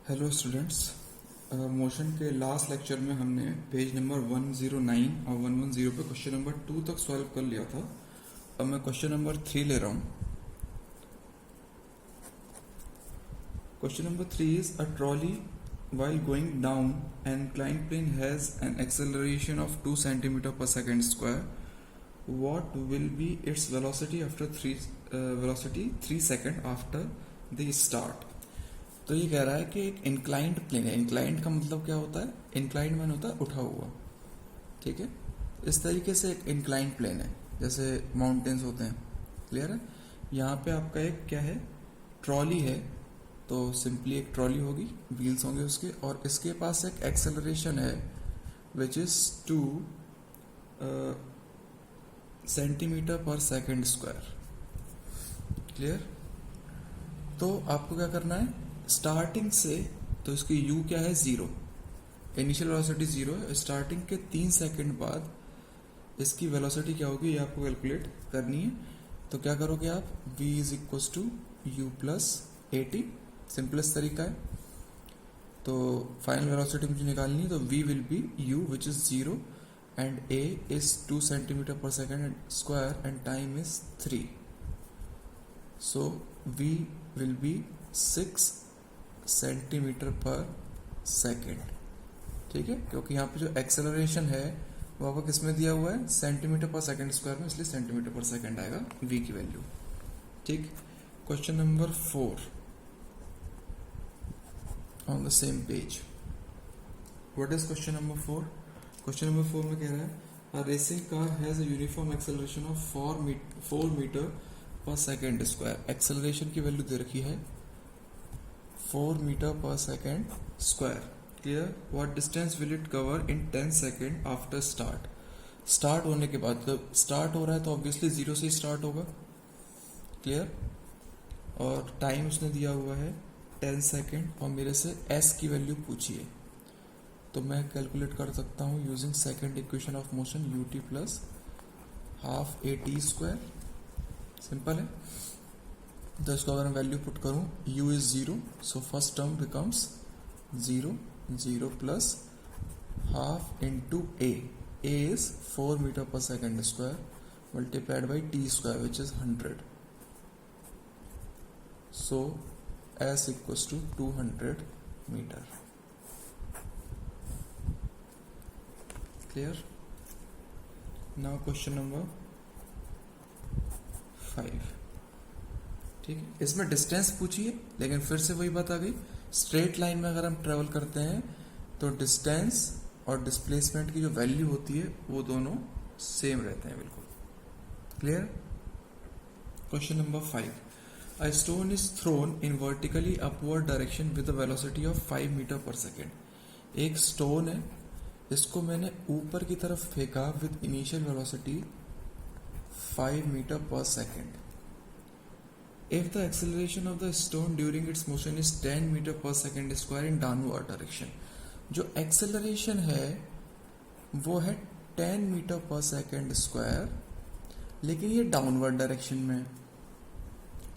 Hello students, motion के last lecture में हमने पेज नंबर 109 और 110 पे क्वेश्चन नंबर 2 तक सॉल्व कर लिया था। अब मैं क्वेश्चन नंबर 3 ले रहा हूँ। Question number 3 is a trolley while going down an inclined plane has an acceleration of 2 centimeter per second square. What will be its velocity after 3 second after the start? तो ये कह रहा है कि एक इंक्लाइंड प्लेन है। Inclined का मतलब क्या होता है? इंक्लाइंड मान होता है उठा हुआ, ठीक है। इस तरीके से एक इंक्लाइंड प्लेन है, जैसे माउंटेन्स होते हैं। क्लियर है? यहाँ पे आपका एक क्या है, ट्रॉली है। तो सिंपली एक ट्रॉली होगी, व्हील्स होंगे उसके, और इसके पास एक एक्सेलरेशन है which is 2 centimetre per second square. Clear? तो आपको क्या करना है, स्टार्टिंग से, तो इसकी u क्या है, 0, इनिशियल वेलोसिटी 0 है। स्टार्टिंग के 3 सेकंड बाद इसकी वेलोसिटी क्या होगी, ये आपको कैलकुलेट करनी है। तो क्या करोगे आप, v is equal to u plus a t, simplest तरीका है। तो फाइनल वेलोसिटी मुझे निकालनी है, तो v will be u which is 0 and a is 2 centimetre per second square and time is 3। So v will be 6 centimetre per second, ठीक है। क्योंकि यहाँ पे जो एक्सेलरेशन है वो आपको किस में दिया हुआ है, सेंटीमीटर पर सेकेंड स्क्वायर में, इसलिए सेंटीमीटर पर सेकेंड आएगा v की वैल्यू, ठीक। Question number 4 on the same page. What is question number 4? Question number 4 में कह रहा है a racing car has a uniform acceleration of 4 metre per second square. Acceleration की वैल्यू दे रखी है 4 metre per second square. Clear? What distance will it cover in 10 second after start. Start होने के बाद, जब स्टार्ट हो रहा है तो ऑब्वियसली 0 से स्टार्ट होगा। क्लियर? और टाइम उसने दिया हुआ है 10 सेकेंड, और मेरे से s की वैल्यू पूछिए। तो मैं कैलकुलेट कर सकता हूँ using second equation of motion ut plus half A T square. Simple है। तो इसको अगर मैं वैल्यू पुट करूं, u is 0, so first term becomes 0 plus half into A is 4 metre per second square multiplied by T square which is 100। So s equals to 200 metre. Clear? Now question number 5, ठीक है। इसमें distance पूछिए, लेकिन फिर से वही बात आ गई, स्ट्रेट लाइन में अगर हम ट्रेवल करते हैं तो डिस्टेंस और डिस्प्लेसमेंट की जो वैल्यू होती है वो दोनों सेम रहते हैं, बिल्कुल। Clear? Question number 5, a stone is thrown in vertically upward direction with a velocity of 5 metre per second. एक स्टोन है, इसको मैंने ऊपर की तरफ फेंका with initial velocity 5 metre per second. If the acceleration of the stone during its motion is 10 meter per second square in downward direction, जो acceleration है वो है 10 मीटर पर सेकेंड स्क्वायर, लेकिन ये डाउनवर्ड डायरेक्शन में है।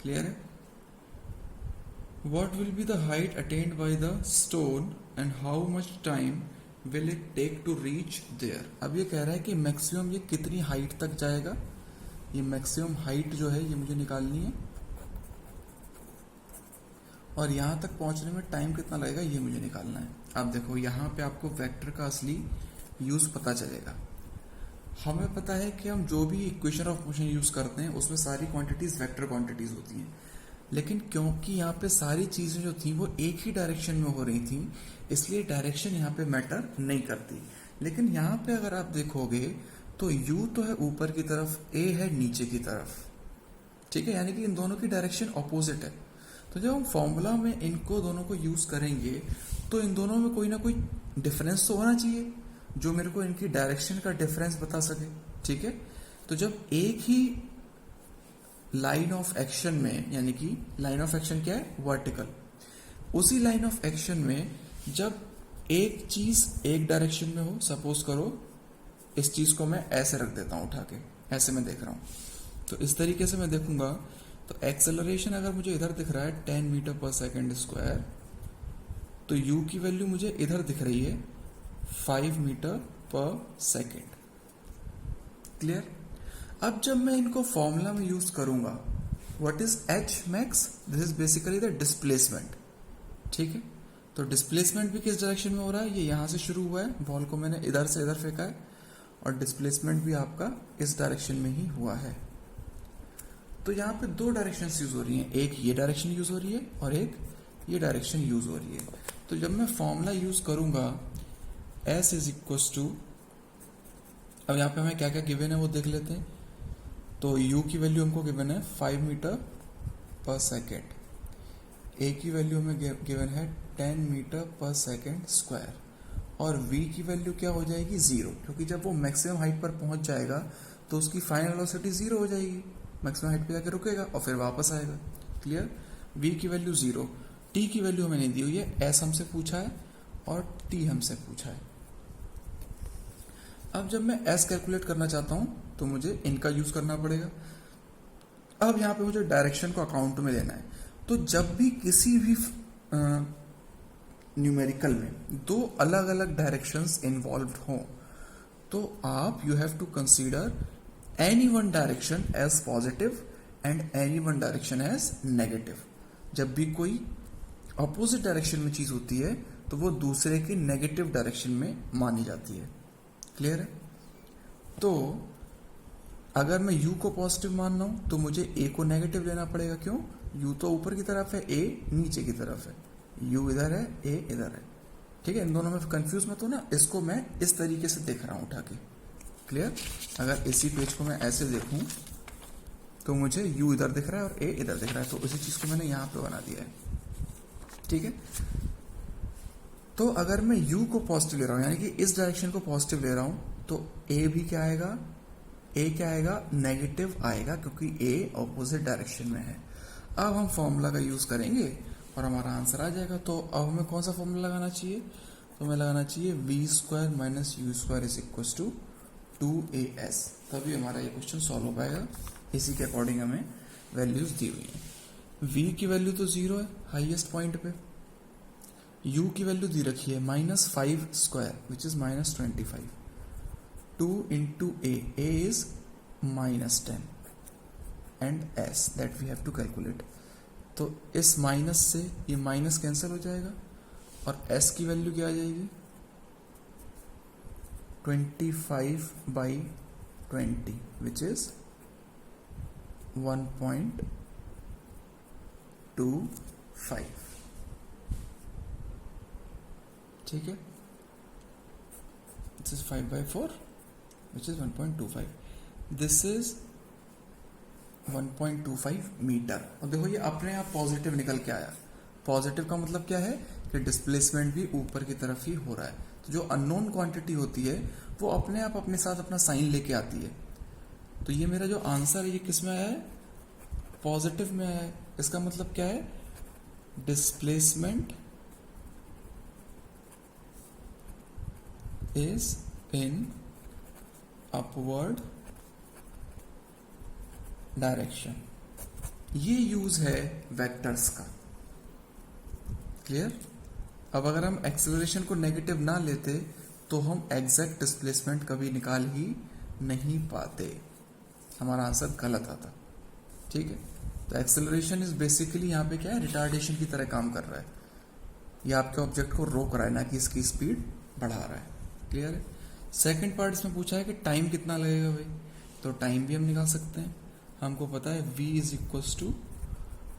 क्लियर है? What will be the height attained by the stone and how much time will it take to reach there? अब ये कह रहा है कि मैक्सिमम ये कितनी हाइट तक जाएगा। ये मैक्सिमम हाइट जो है ये मुझे निकालनी है, और यहाँ तक पहुँचने में टाइम कितना लगेगा ये मुझे निकालना है। अब देखो यहाँ पे आपको वेक्टर का असली यूज पता चलेगा। हमें पता है कि हम जो भी इक्वेशन ऑफ मोशन यूज करते हैं उसमें सारी क्वांटिटीज वेक्टर क्वांटिटीज होती हैं, लेकिन क्योंकि यहाँ पे सारी चीजें जो थी वो एक ही डायरेक्शन में हो रही थी, इसलिए डायरेक्शन यहाँ पे मैटर नहीं करती। लेकिन यहाँ पे अगर आप देखोगे तो u तो है ऊपर की तरफ, a है नीचे की तरफ, ठीक है, यानी कि इन दोनों की डायरेक्शन ऑपोजिट है। तो जब हम फॉर्मूला में इनको दोनों को यूज करेंगे तो इन दोनों में कोई ना कोई डिफरेंस तो होना चाहिए जो मेरे को इनकी डायरेक्शन का डिफरेंस बता सके, ठीक है। तो जब एक ही लाइन ऑफ एक्शन में, यानी कि लाइन ऑफ एक्शन क्या है, वर्टिकल, उसी लाइन ऑफ एक्शन में जब एक चीज एक डायरेक्शन में हो, सपोज करो इस चीज को मैं ऐसे रख देता हूं उठा के, ऐसे मैं देख रहा हूं, तो इस तरीके से मैं देखूंगा तो एक्सेलरेशन अगर मुझे इधर दिख रहा है 10 मीटर पर सेकेंड स्क्वायर, तो u की वैल्यू मुझे इधर दिख रही है 5 मीटर पर सेकेंड। क्लियर? अब जब मैं इनको फॉर्मूला में यूज करूंगा, what is H max? This is basically the displacement. ठीक है, तो डिस्प्लेसमेंट भी किस डायरेक्शन में हो रहा है? ये यहां से शुरू हुआ है, बॉल को मैंने इधर से इधर फेंका है, और डिस्प्लेसमेंट भी आपका इस डायरेक्शन में ही हुआ है। तो यहाँ पे दो डायरेक्शन यूज हो रही हैं, एक ये डायरेक्शन यूज हो रही है और एक ये डायरेक्शन यूज हो रही है। तो जब मैं फॉर्मूला यूज करूंगा S इज इक्व टू, अब यहाँ पे हमें क्या क्या गिवन है वो देख लेते हैं। तो U की वैल्यू हमको गिवन है 5 मीटर पर सेकेंड, A की वैल्यू हमें गिवन है 10 मीटर पर सेकेंड स्क्वायर, और V की वैल्यू क्या हो जाएगी? 0, क्योंकि जब वो मैक्सिमम हाइट पर पहुंच जाएगा तो उसकी फाइनल वेलोसिटी 0 हो जाएगी, मैक्सिमम हाइट पे जाकर रुकेगा और फिर वापस आएगा। क्लियर? V की वैल्यू 0, T की वैल्यू हमें नहीं दी हुई है, S हमसे पूछा है और T हमसे पूछा है। अब जब मैं S कैलकुलेट करना चाहता हूं तो मुझे इनका यूज करना पड़ेगा। अब यहां पे मुझे डायरेक्शन को अकाउंट में लेना है, तो जब भी किसी भी न्यूमेरिकल में दो अलग अलग डायरेक्शंस इन्वॉल्व्ड हों, तो आप you have to consider any one direction as positive and any one direction as negative. जब भी कोई अपोजिट डायरेक्शन में चीज होती है तो वो दूसरे के नेगेटिव डायरेक्शन में मानी जाती है। क्लियर है? तो अगर मैं u को पॉजिटिव मान रहा हूं तो मुझे a को नेगेटिव लेना पड़ेगा। क्यों? u तो ऊपर की तरफ है, a नीचे की तरफ है, u इधर है, a इधर है। ठीक है, इन दोनों में कंफ्यूज मत हो ना, इसको मैं इस तरीके से देख रहा हूं उठा के। क्लियर? अगर इसी पेज को मैं ऐसे देखूं तो मुझे u इधर दिख रहा है और a इधर दिख रहा है, तो उसी चीज को मैंने यहां पे बना दिया है। ठीक है, तो अगर मैं u को पॉजिटिव ले रहा हूं, यानी कि इस डायरेक्शन को पॉजिटिव ले रहा हूं, तो a भी क्या आएगा? a क्या आएगा? नेगेटिव आएगा, क्योंकि a ऑपोजिट डायरेक्शन में है। अब हम फॉर्मूला का यूज करेंगे और हमारा आंसर आ जाएगा। तो अब हमें कौन सा फॉर्मूला लगाना चाहिए? तो हमें लगाना चाहिए v square minus u square is equal to 2as, तभी हमारा ये क्वेश्चन सॉल्व हो पाएगा। इसी के अकॉर्डिंग हमें वैल्यूज दी हुई है। v की वैल्यू तो 0 है हाईएस्ट पॉइंट पे, u की वैल्यू दी रखी है -5 square which is -25, 2 into a is -10 and s that we have to calculate। तो इस माइनस से ये माइनस कैंसिल हो जाएगा और s की वैल्यू क्या आ जाएगी? 25/20 विच इज 1.25। ठीक है, this is 5/4 which is 1.25, this is 1.25 metre. और देखो ये अपने आप पॉजिटिव निकल के आया। पॉजिटिव का मतलब क्या है कि डिस्प्लेसमेंट भी ऊपर की तरफ ही हो रहा है। तो जो अननोन क्वांटिटी होती है वो अपने आप अपने साथ अपना साइन लेके आती है। तो ये मेरा जो आंसर है ये किस में आया है? पॉजिटिव में आया है। इसका मतलब क्या है? Displacement is in upward direction. ये यूज है वेक्टर्स का। क्लियर? अब अगर हम एक्सेलरेशन को नेगेटिव ना लेते तो हम एग्जैक्ट डिस्प्लेसमेंट कभी निकाल ही नहीं पाते, हमारा आंसर गलत आता। ठीक है, तो एक्सेलरेशन इज बेसिकली यहाँ पे क्या है? रिटार्डेशन की तरह काम कर रहा है। ये आपके ऑब्जेक्ट को रोक रहा है, ना कि इसकी स्पीड बढ़ा रहा है। क्लियर है? सेकंड पार्ट इसमें पूछा है कि टाइम कितना लगेगा भाई, तो टाइम भी हम निकाल सकते हैं। हमको पता है v is equal to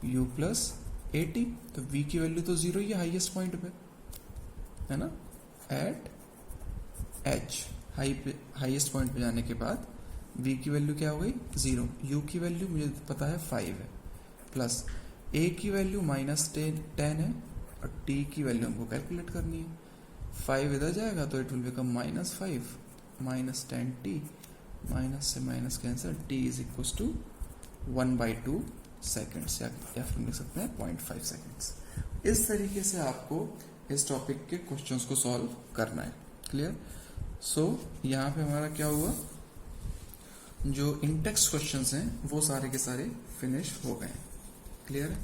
u plus a t, तो v की वैल्यू तो 0 ही है हाईएस्ट पॉइंट पे, है ना? एट h हाईएस्ट पॉइंट पे जाने के बाद v की वैल्यू क्या हो गई? 0। u की वैल्यू मुझे पता है 5 है, प्लस a की वैल्यू -10 है और t की वैल्यू हमको कैलकुलेट करनी है। 5 इधर जाएगा तो it will become -5 -10t, minus से minus cancel, t is equal to 1/2 seconds, या फिर लिख सकते हैं 0.5 सेकेंड्स। इस तरीके से आपको इस टॉपिक के क्वेश्चंस को सॉल्व करना है। क्लियर? सो यहाँ पे हमारा क्या हुआ? जो इन टेक्स्ट क्वेश्चंस हैं वो सारे के सारे फिनिश हो गए। क्लियर है?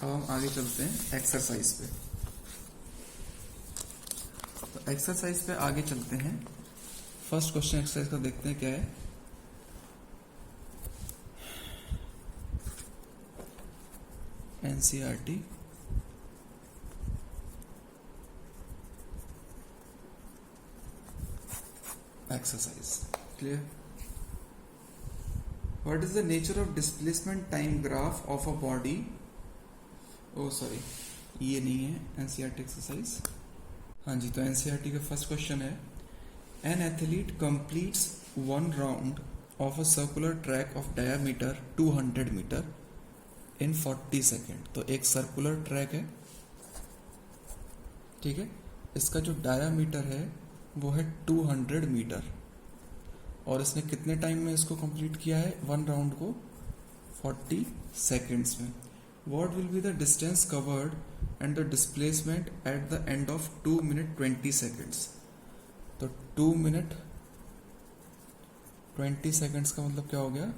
अब हम आगे चलते हैं एक्सरसाइज पे। तो एक्सरसाइज पे आगे चलते हैं। फर्स्ट क्वेश्चन एक्सरसाइज का देखते हैं क्या है। NCERT exercise clear. What is the nature of displacement time graph of a body. Oh sorry, ये नहीं है एनसीईआरटी एक्सरसाइज। हाँ जी, तो एनसीईआरटी का फर्स्ट क्वेश्चन है, an athlete completes one round of a circular track of diameter 200 metre in 40 second. तो एक circular track है, ठीक है, इसका जो डायमीटर है वो है 200 मीटर और इसने कितने टाइम में इसको कंप्लीट किया है, वन राउंड को 40 सेकेंड्स में। What will be the distance covered and the displacement at the end of 2 minute 20 seconds. तो 2 मिनट 20 सेकेंड्स का मतलब क्या हो गया,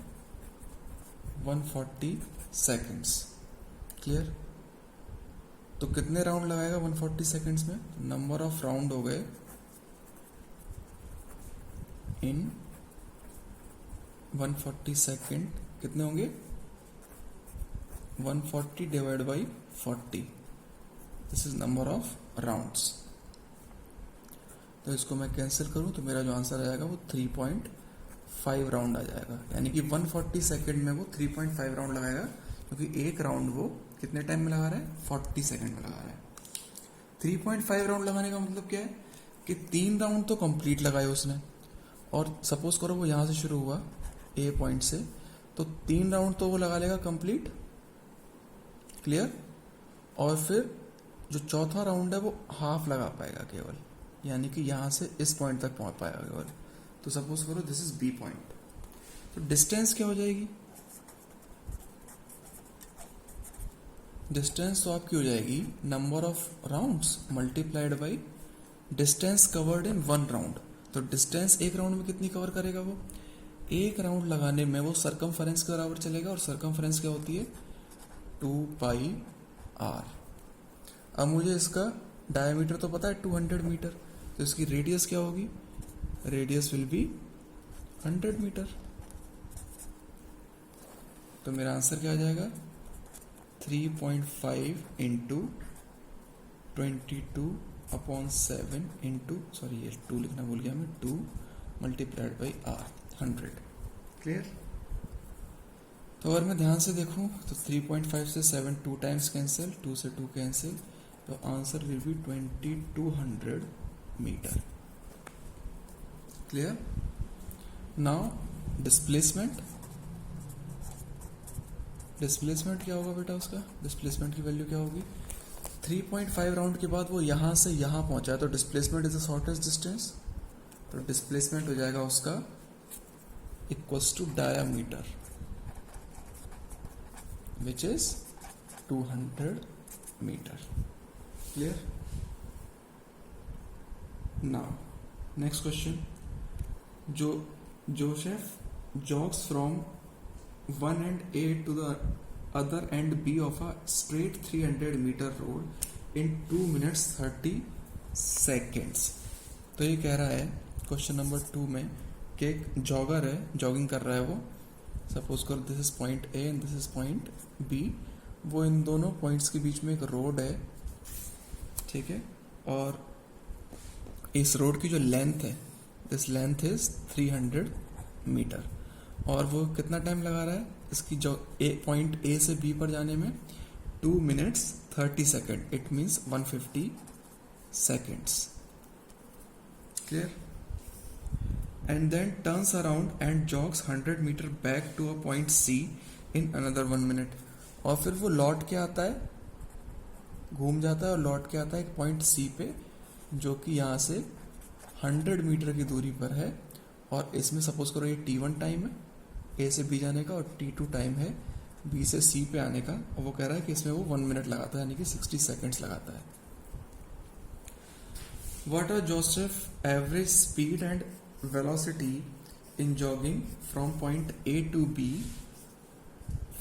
140 सेकेंड्स। क्लियर। तो कितने राउंड लगाएगा 140 सेकेंड्स में, नंबर ऑफ राउंड हो गए इन 140 सेकेंड, कितने होंगे 140 divide by 40, this is number of rounds. तो इसको मैं कैंसिल करूं तो मेरा जो आंसर आएगा वो 3.5 राउंड आ जाएगा, यानी कि 140 सेकेंड में वो 3.5 राउंड लगाएगा, क्योंकि एक राउंड वो कितने टाइम में लगा रहा है, 40 सेकेंड में लगा रहा है। 3.5 राउंड लगाने का मतलब क्या है कि 3 राउंड तो कंप्लीट लगाए उसने, और सपोज करो वो यहां से शुरू हुआ ए पॉइंट से, तो 3 राउंड तो वो लगा लेगा कंप्लीट। क्लियर। और फिर जो चौथा राउंड है वो हाफ लगा पाएगा केवल, यानी कि यहां से इस पॉइंट तक पहुंच पाएगा केवल। तो सपोज करो दिस इज बी पॉइंट, तो डिस्टेंस क्या हो जाएगी, डिस्टेंस तो आपकी हो जाएगी number of rounds multiplied by distance covered in one round. तो डिस्टेंस एक राउंड में कितनी कवर करेगा वो, एक राउंड लगाने में वो सरकमफेरेंस के बराबर चलेगा, और सरकमफेरेंस क्या होती है 2πr। अब मुझे इसका डायमीटर तो पता है 200 मीटर, तो इसकी रेडियस क्या होगी, रेडियस विल बी 100 मीटर। तो मेरा आंसर क्या आ जाएगा 3.5 इंटू 22/7 इंटू, सॉरी ये 2 लिखना भूल गया मैं, 2 मल्टीप्लाइड बाई r 100। क्लियर। तो अगर मैं ध्यान से देखूं तो 3.5 से 7 2 टाइम्स कैंसिल, 2 से 2 कैंसिल, तो answer will be 2200 metre. Clear. Now displacement, displacement क्या होगा बेटा उसका, डिस्प्लेसमेंट की वैल्यू क्या होगी, 3.5 राउंड के बाद वो यहां से यहां पहुंचा है, तो displacement is the shortest distance. तो डिस्प्लेसमेंट हो जाएगा उसका equals to diameter which is 200 metre. Clear. Now next question, Joseph jogs from one end A to the other end B of a straight 300 meter road in 2 minutes 30 seconds। तो ये कह रहा है question number 2 में कि एक jogger है, jogging कर रहा है वो, सपोज करो this is point A and this is point B, वो इन दोनों पॉइंट्स के बीच में एक रोड है, ठीक है, और इस रोड की जो लेंथ है, दिस लेंथ इज 300 मीटर, और वो कितना टाइम लगा रहा है इसकी जो पॉइंट ए से बी पर जाने में 2 minutes 30 second, it means 150 seconds. Clear. And then turns around and jogs 100 metre back to a point C in another 1 minute. और फिर वो लौट के आता है, घूम जाता है और लौट के आता है एक पॉइंट सी पे, जो कि यहाँ से 100 मीटर की दूरी पर है, और इसमें सपोज करो ये T1 टाइम है ए से बी जाने का, और T2 टाइम है बी से सी पे आने का, और वो कह रहा है कि इसमें वो 1 मिनट लगाता है, यानी कि 60 सेकेंड्स लगाता है। What are Joseph average speed and velocity in jogging from point A to B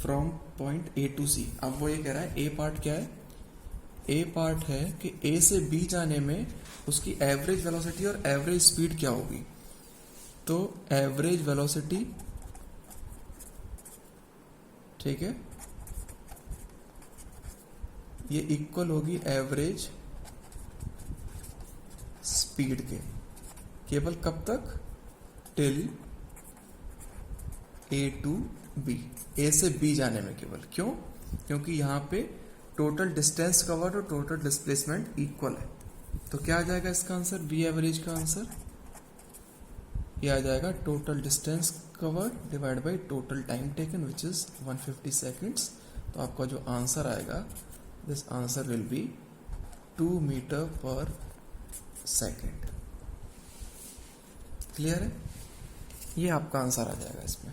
from point A to C. अब वो ये कह रहा है ए पार्ट क्या है, ए पार्ट है कि ए से बी जाने में उसकी एवरेज वेलोसिटी और एवरेज स्पीड क्या होगी। तो एवरेज वेलोसिटी, ठीक है, ये इक्वल होगी एवरेज स्पीड के, केवल कब तक, till A to B, A से बी जाने में केवल। क्यों? क्योंकि यहां पे टोटल डिस्टेंस कवर्ड और टोटल डिस्प्लेसमेंट इक्वल है। तो क्या आ जाएगा इसका आंसर, बी एवरेज का आंसर ये आ जाएगा total distance covered divide by total time taken which is 150 seconds. तो आपका जो आंसर आएगा, this answer will be 2 metre per second. Clear है? ये आपका आंसर आ जाएगा इसमें।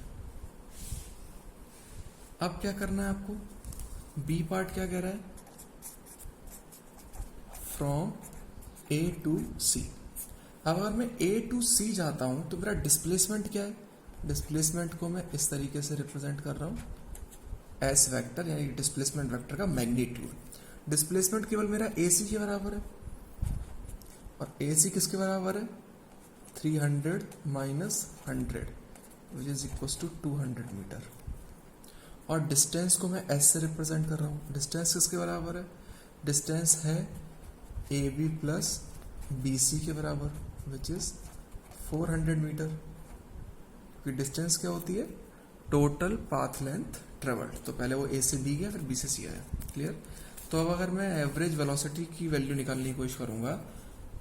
अब क्या करना है आपको, बी पार्ट क्या कह रहा है, फ्रॉम ए टू सी। अब अगर मैं ए टू सी जाता हूं तो मेरा डिस्प्लेसमेंट क्या है, डिस्प्लेसमेंट को मैं इस तरीके से रिप्रेजेंट कर रहा हूं एस वेक्टर, यानी डिस्प्लेसमेंट वेक्टर का मैग्नीट्यूड। डिस्प्लेसमेंट केवल मेरा ए सी के बराबर है, और ए सी किसके बराबर है, 300 minus 100 which is equal to 200 metre. और डिस्टेंस को मैं एस से रिप्रेजेंट कर रहा हूं। डिस्टेंस किसके बराबर है, डिस्टेंस है A B plus B C के बराबर विच इज 400 मीटर। क्योंकि डिस्टेंस क्या होती है, टोटल पाथ लेंथ ट्रेवल्ड। तो पहले वो ए से बी गया, फिर बी से सी आया। क्लियर? तो अब अगर मैं एवरेज वेलोसिटी की वैल्यू निकालने की कोशिश करूंगा,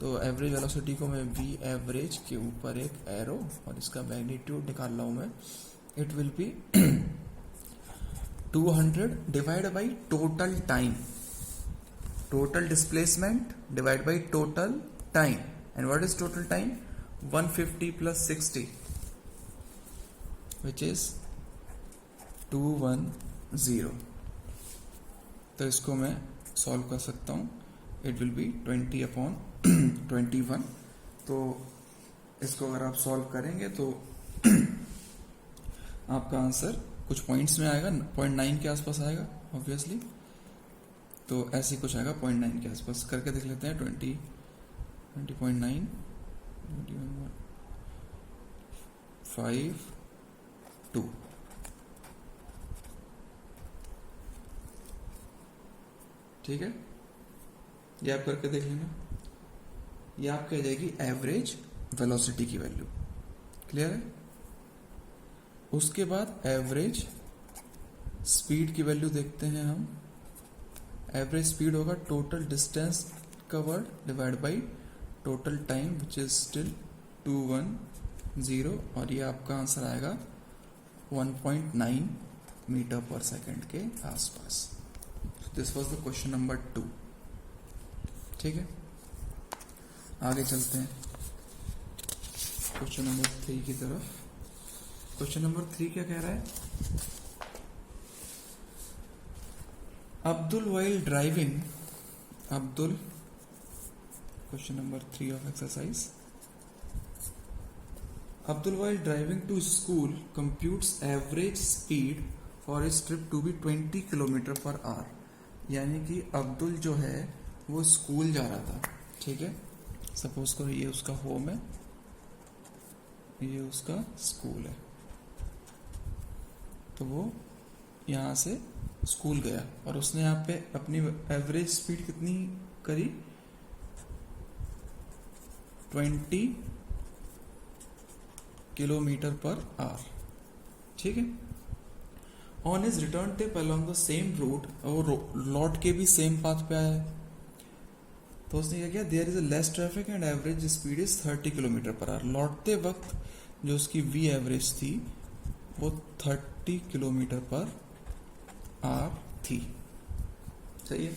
तो एवरेज वेलोसिटी को मैं वी एवरेज के ऊपर एक एरो और इसका मैग्नीट्यूड निकाल रहा हूं मैं। It will be 200 divide by total time, total displacement divide by total time. And what is total time, 150 plus 60 which is 210। तो इसको मैं सॉल्व कर सकता हूं। It will be 20/21। तो इसको अगर आप सॉल्व करेंगे तो आपका आंसर कुछ पॉइंट्स में आएगा, 0.9 के आसपास आएगा ऑब्वियसली। तो ऐसे कुछ आएगा 0.9 के आसपास। करके देख लेते हैं। 20.9 5 2। ठीक है, ये आप करके देख लेना। ये आपकी आ जाएगी एवरेज वेलोसिटी की वैल्यू। क्लियर है? उसके बाद एवरेज स्पीड की वैल्यू देखते हैं हम। एवरेज स्पीड होगा total distance covered divide by total time which is still 210, और ये आपका आंसर आएगा 1.9 मीटर पर सेकेंड के आसपास। This was the question number 2। ठीक है, आगे चलते हैं क्वेश्चन नंबर 3 की तरफ। क्वेश्चन नंबर 3 क्या कह रहा है, Abdul while driving, Abdul, question number 3 of exercise, Abdul while driving to school computes average speed for his trip to be 20 kilometre per hour. यानी कि अब्दुल जो है वो स्कूल जा रहा था। ठीक है, सपोज करो ये उसका होम है, ये उसका स्कूल है। तो वो यहां से स्कूल गया और उसने यहाँ पे अपनी एवरेज स्पीड कितनी करी, 20 किलोमीटर पर आवर। ठीक है, on his return trip along the same route, और लौट के भी सेम पाथ पे आया है। तो उसने क्या किया, there is a less traffic and average speed is 30 kilometre per hour. लौटते वक्त जो उसकी वी एवरेज थी वो 30 किलोमीटर पर आवर थी। सही है।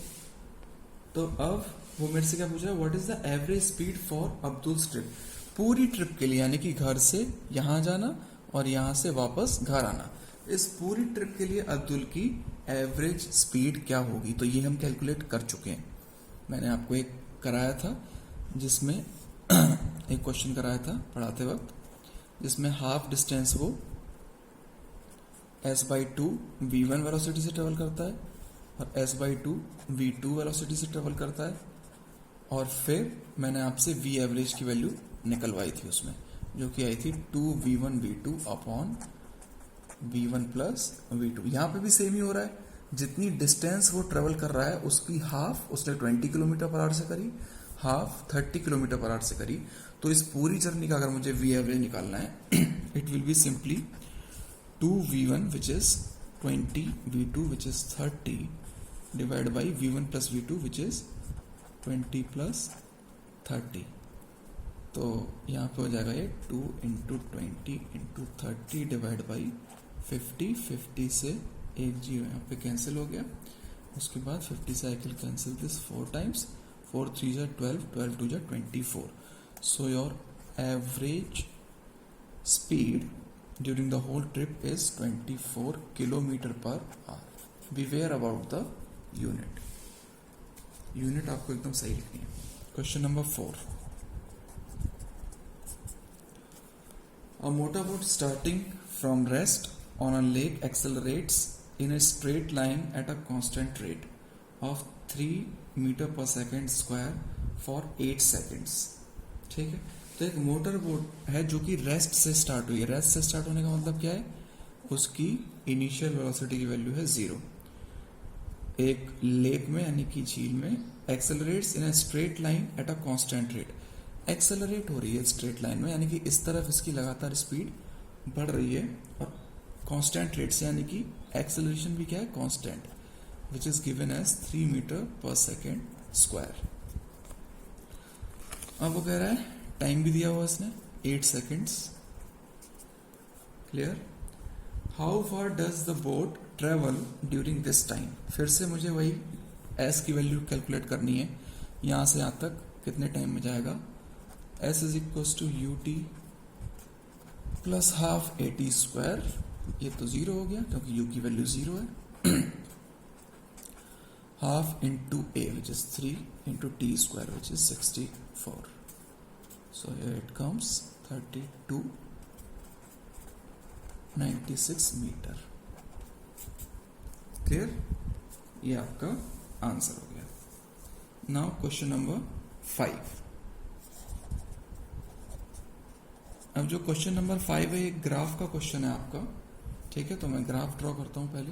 तो अब वो मेरे से क्या पूछ रहा है, what is the average speed for Abdul's trip, पूरी ट्रिप के लिए, यानी कि घर से यहां जाना और यहां से वापस घर आना, इस पूरी ट्रिप के लिए अब्दुल की एवरेज स्पीड क्या होगी। तो ये हम कैलकुलेट कर चुके हैं। मैंने आपको एक कराया था जिसमें एक क्वेश्चन कराया था पढ़ाते वक्त, जिसमें हाफ डिस्टेंस वो s/2 v1 वेलोसिटी से ट्रेवल करता है और s by two v2 velocity से ट्रेवल करता है, और फिर मैंने आपसे v एवरेज की वैल्यू निकलवाई थी उसमें, जो कि आई थी 2v1v2 upon v1 plus v2। यहाँ पे भी सेम ही हो रहा है, जितनी डिस्टेंस वो ट्रेवल कर रहा है उसकी हाफ उसने 20 किलोमीटर पर आवर से करी, हाफ 30 किलोमीटर पर आवर से करी। तो इस पूरी जर्नी का अगर मुझे v एवरेज निकालना है it will be simply 2v1 which is 20, v2 which is 30 divide by v1 plus v2 which is 20 plus 30। तो यहाँ पे हो जाएगा ये 2 इंटू 20 इंटू 30 डिवाइड बाई 50, 50 से एक जीरो यहाँ पे कैंसिल हो गया, उसके बाद 50 से I can cancel this 4 times, 4 3 जा 12, 12 2 जा 24। So your average speed during the whole trip is 24 kilometre per hour. Beware about the unit, unit आपको एकदम सही लिखनी है। Question number 4, a motorboat starting from rest on a lake accelerates in a straight line at a constant rate of 3 meter per second square for 8 seconds। ठीक है, तो एक motor boat है जो कि रेस्ट से स्टार्ट हुई है। रेस्ट से स्टार्ट होने का मतलब क्या है, उसकी इनिशियल वेलोसिटी की वैल्यू है 0। एक लेक में यानी कि झील में accelerates in a straight line at a constant rate, accelerate हो रही है स्ट्रेट लाइन में, यानी कि इस तरफ इसकी लगातार स्पीड बढ़ रही है, और कांस्टेंट रेट से, यानी कि एक्सेलरेशन भी क्या है, constant, which is given as 3 metre per second square. अब वो कह रहा है टाइम भी दिया हुआ इसने 8 seconds. Clear. How far does the boat travel during this time. फिर से मुझे वही एस की वैल्यू कैलकुलेट करनी है, यहां से यहां तक कितने टाइम में जाएगा। S is equal to u t plus half A T square, ये तो 0 हो गया क्योंकि u की वैल्यू 0 है, half into a which is 3 into t square which is 64। So here it comes 3296 metre. Clear, ये आपका आंसर हो गया। Now question number 5। अब जो क्वेश्चन नंबर 5 है, एक ग्राफ का क्वेश्चन है आपका। ठीक है, तो मैं ग्राफ ड्रॉ करता हूं पहले।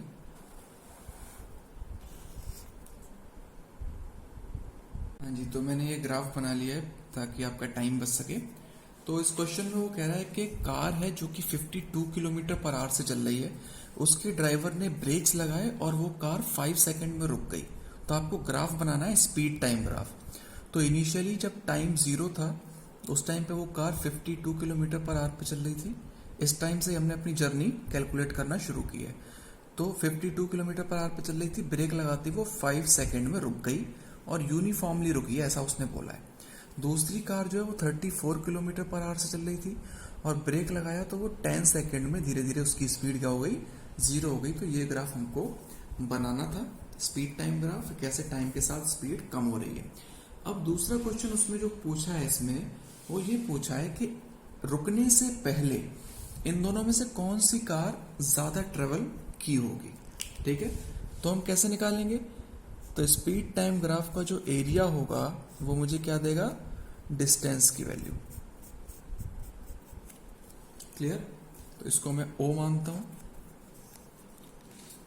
हाँ जी, तो मैंने ये ग्राफ बना लिया है ताकि आपका टाइम बच सके। तो इस क्वेश्चन में वो कह रहा है कि कार है जो कि 52 किलोमीटर पर आवर से चल रही है, उसके ड्राइवर ने ब्रेक्स लगाए और वो कार 5 सेकंड में रुक गई। तो आपको ग्राफ बनाना है स्पीड टाइम ग्राफ। तो इनिशियली जब टाइम 0 था उस टाइम पे वो कार 52 किलोमीटर पर आवर पे चल रही थी। इस टाइम से हमने अपनी जर्नी कैलकुलेट करना शुरू की है। तो 52 किलोमीटर पर आवर पे चल रही थी, ब्रेक लगाती वो 5 सेकंड में रुक गई और यूनिफॉर्मली रुकी है, ऐसा उसने बोला है। दूसरी कार जो है वो 34 किलोमीटर पर आवर से चल रही थी और ब्रेक लगाया तो वो 10 सेकंड में धीरे धीरे उसकी स्पीड क्या हो गई, 0 हो गई। तो ये ग्राफ हमको बनाना था, स्पीड टाइम ग्राफ, कैसे टाइम के साथ स्पीड कम हो रही है। अब दूसरा क्वेश्चन उसमें जो पूछा है इसमें, वो ये पूछा है कि रुकने से पहले इन दोनों में से कौन सी कार ज्यादा ट्रेवल की होगी। ठीक है, तो हम कैसे निकालेंगे। तो स्पीड टाइम ग्राफ का जो एरिया होगा वो मुझे क्या देगा, डिस्टेंस की वैल्यू। क्लियर, तो इसको मैं O मानता हूं।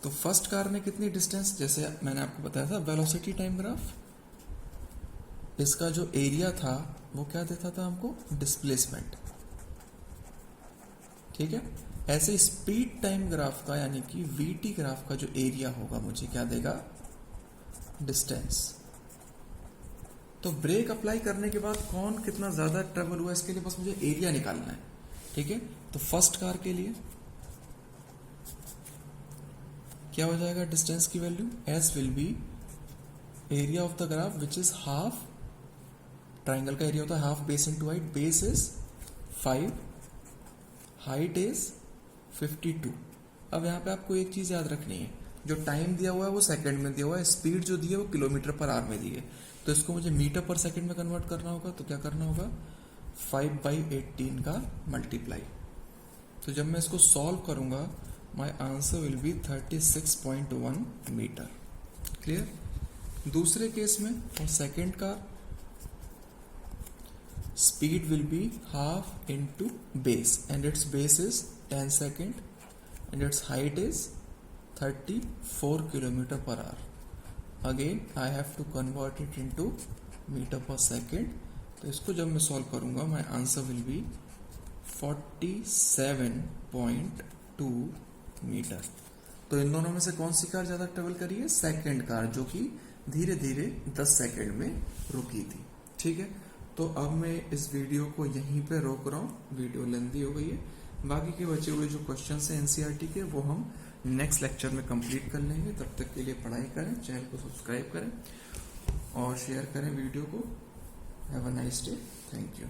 तो फर्स्ट कार ने कितनी डिस्टेंस, जैसे मैंने आपको बताया था वेलोसिटी टाइम ग्राफ, इसका जो एरिया था वो क्या देता था हमको, डिस्प्लेसमेंट। ठीक है, ऐसे स्पीड टाइम ग्राफ का यानी कि VT ग्राफ का जो एरिया होगा मुझे क्या देगा, डिस्टेंस। तो ब्रेक अप्लाई करने के बाद कौन कितना ज्यादा ट्रेवल हुआ, इसके लिए बस मुझे एरिया निकालना है। ठीक है, तो फर्स्ट कार के लिए क्या हो जाएगा, डिस्टेंस की value S will be area of the graph which is half, triangle का एरिया होता है half base into height, base is 5, height is 52। अब यहाँ पे आपको एक चीज याद रखनी है, जो टाइम दिया हुआ है वो सेकंड में दिया हुआ है, स्पीड जो दी है वो किलोमीटर पर आवर में दी है। तो इसको मुझे मीटर पर सेकंड में कन्वर्ट करना होगा। तो क्या करना होगा, 5/18 का मल्टीप्लाई। तो जब मैं इसको सॉल्व करूंगा my answer will be 36.1 metre. Clear. दूसरे केस में for second car speed will be half into base and its base is 10 second and its height is 34 kilometer per hour. Again I have to convert it into meter per second. तो इसको जब मैं solve करूंगा my answer will be 47.2 metre. तो इन दोनों में से कौन सी कार ज्यादा ट्रेवल करी है? सेकेंड कार, जो कि धीरे धीरे 10 सेकेंड में रुकी थी। ठीक है, तो अब मैं इस वीडियो को यहीं पे रोक रहा हूँ, वीडियो लेंथी हो गई है। बाकी के बचे हुए जो क्वेश्चंस हैं एनसीईआरटी के वो हम नेक्स्ट लेक्चर में कंप्लीट कर लेंगे। तब तक के लिए पढ़ाई करें, चैनल को सब्सक्राइब करें और शेयर करें वीडियो को। Have a nice day, thank you.